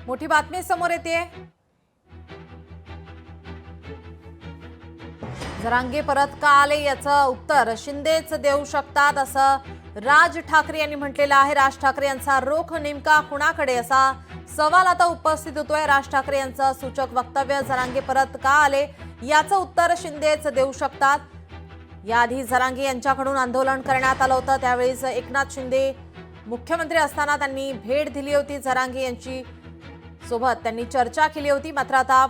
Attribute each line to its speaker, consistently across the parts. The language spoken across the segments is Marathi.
Speaker 1: मोठी बातमी समोर येते। जरांगे परत का आले याचं उत्तर शिंदेच देऊ शकतात असं राज ठाकरे यांनी म्हटलेलं आहे। राज ठाकरे यांचा रोख नेमका कुणाकडे असा सवाल आता उपस्थित होतोय। राज ठाकरे यांचं सूचक वक्तव्य जरांगे परत का आले याचं उत्तर शिंदेच देऊ शकतात। याआधी जरांगे यांच्याकडून आंदोलन करण्यात आलं होतं, त्यावेळेस एकनाथ शिंदे मुख्यमंत्री असताना त्यांनी भेट दिली होती जरांगे यांची सोबत त्यांनी चर्चा केली होती। मात्र आता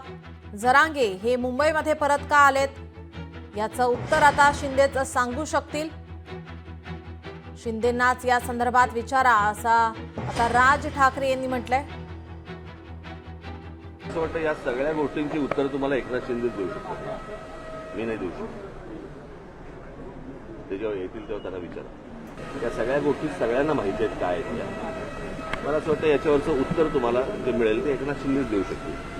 Speaker 1: जरांगे हे मुंबईमध्ये परत का आलेत याचं उत्तर आता शिंदेच सांगू शकतील। शिंदेंनाच या संदर्भात विचारा असा आता राज ठाकरे यांनी म्हटलंय।
Speaker 2: असं वाटतं या सगळ्या गोष्टींची उत्तर तुम्हाला एकनाथ शिंदेच देऊ शकतो, मी नाही देऊ शकतो। ते जेव्हा येतील तेव्हा त्यांना विचारा। या सगळ्या गोष्टी सगळ्यांना माहिती आहेत काय आहेत त्या। मला असं वाटतं याच्यावरचं उत्तर तुम्हाला जे मिळेल ते एकनाथ शिंदेच देऊ शकतील।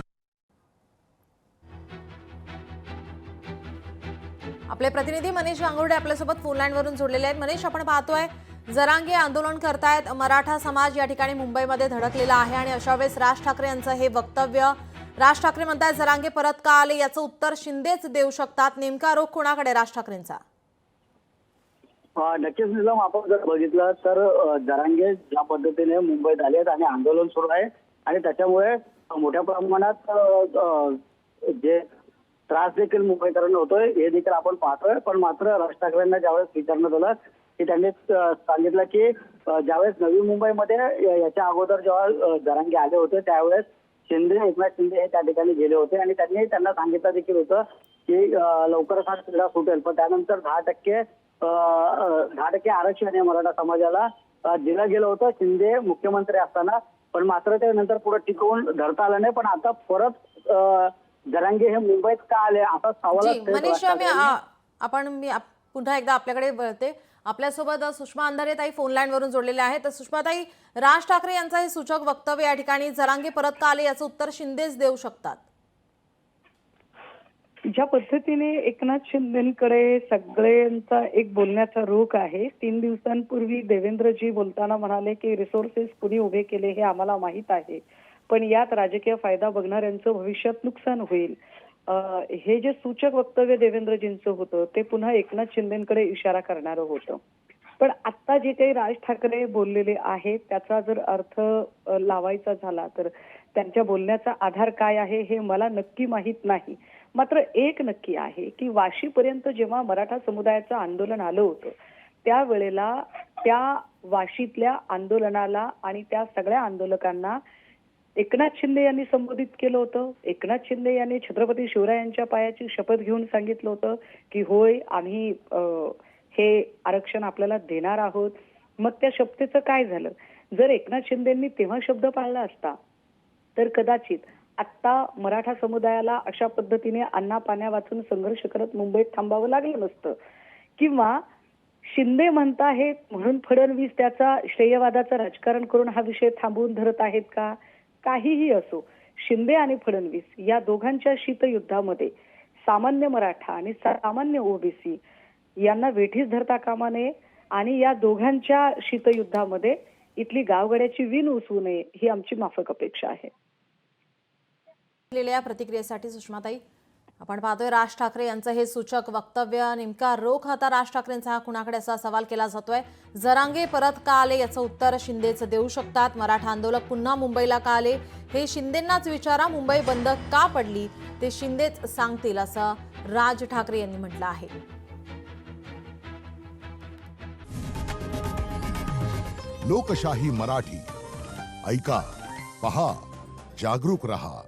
Speaker 1: आपले प्रतिनिधी मनीष गांगुर्डे आपल्यासोबत फोन लाईनवरून जोडलेले आहेत। मनीष, आपण पाहतोय जरांगे आंदोलन करतायत, मराठा समाज या ठिकाणी मुंबईमध्ये धडकलेला आहे आणि अशा वेळेस राज ठाकरे यांचं हे वक्तव्य। राज ठाकरे म्हणतात जरांगे परत का आले याचं उत्तर शिंदेच देऊ शकतात। नेमका रोख कोणाकडे राज ठाकरेंचा?
Speaker 3: नक्कीच निलम, आपण जर बघितलं तर जरांगे ज्या पद्धतीने मुंबईत आलेत आणि आंदोलन सुरू आहे आणि त्याच्यामुळे मोठ्या प्रमाणात जे त्रास देखील मुंबईकरांना होतोय हे देखील आपण पाहतोय। पण मात्र राज ठाकरेंना ज्यावेळेस विचारण्यात आलं की त्यांनी सांगितलं की ज्यावेळेस नवी मुंबईमध्ये याच्या अगोदर जेव्हा जरांगे आले होते त्यावेळेस एकनाथ शिंदे हे त्या ठिकाणी गेले होते आणि त्यांना सांगितलं देखील होतं की लवकरच हा क्रीडा सुटेल, पण त्यानंतर 10% आरक्षण हे मराठा समाजाला दिलं गेलं होतं शिंदे मुख्यमंत्री असताना। पण मात्र त्यानंतर पुढे टिकवून धरता आलं नाही। पण आता परत जरांगे हे मुंबईत का आले असा सवाल
Speaker 1: मनीष, मी पुन्हा एकदा आपल्याकडे वळते। आपल्यासोबत सुषमा अंधारे ताई फोन लाईन वरून जोडलेले आहेत। तर सुषमा ताई, राज ठाकरे यांचं हे सूचक वक्तव्य या ठिकाणी जरांगे परत का आले याचं उत्तर शिंदेच देऊ शकतात।
Speaker 4: ज्या पद्धतीने एकनाथ शिंदेकडे सगळ्यांचा एक बोलण्याचा रोख आहे। 3 दिवसांपूर्वी देवेंद्रजी बोलताना म्हणाले की रिसोर्सेस कुणी उभे केले हे आम्हाला माहित आहे, पण यात राजकीय फायदा बघणाऱ्यांचं भविष्यात नुकसान होईल। हे जे सूचक वक्तव्य देवेंद्रजींचं होतं ते पुन्हा एकनाथ शिंदेकडे इशारा करणारं होतं। पण आता जे काही राज ठाकरे बोललेले आहेत त्याचा जर अर्थ लावायचा झाला तर त्यांच्या बोलण्याचा आधार काय आहे हे मला नक्की माहित नाही। मात्र एक नक्की आहे की वाशीपर्यंत जेव्हा मराठा समुदायाचं आंदोलन आलं होतं त्यावेळेला त्या वाशीतल्या आंदोलनाला आणि त्या सगळ्या आंदोलकांना एकनाथ शिंदे यांनी संबोधित केलं होतं। एकनाथ शिंदे यांनी छत्रपती शिवरायांच्या पायाची शपथ घेऊन सांगितलं होतं की होय आम्ही हे आरक्षण आपल्याला देणार आहोत। मग त्या शपथेचं काय झालं? जर एकनाथ शिंदेंनी तेव्हा शब्द पाळला असता तर कदाचित आता मराठा समुदायाला अशा पद्धतीने अन्ना पाण्या वाचून संघर्ष करत मुंबईत थांबावं लागलं नसतं। किंवा शिंदे म्हणताहेत म्हणून फडणवीस त्याचा श्रेयवादाचं राजकारण करून हा विषय थांबवून धरत आहेत का? काहीही असो, शिंदे आणि फडणवीस या दोघांच्या शीतयुद्धामध्ये सामान्य मराठा आणि सामान्य ओबीसी यांना वेठीस धरता कामा नये आणि या दोघांच्या शीतयुद्धामध्ये इथली गावगाड्याची विण उसवू नये ही आमची माफक अपेक्षा आहे।
Speaker 1: प्रतिक्रियेसाठी सुषमाताई, आपण पाहतोय राज ठाकरे यांचं हे सूचक वक्तव्य। नेमका रोख आता राज ठाकरेंचा हा कुणाकडे असा सवाल केला जातोय। जरांगे परत का आले याचं उत्तर शिंदेच देऊ शकतात। मराठा आंदोलक पुन्हा मुंबईला का आले हे शिंदेंनाच विचारा। मुंबई बंद का पडली ते शिंदेच सांगतील असं राज ठाकरे यांनी म्हटलं आहे।
Speaker 5: लोकशाही मराठी ऐका, पहा, जागरूक रहा।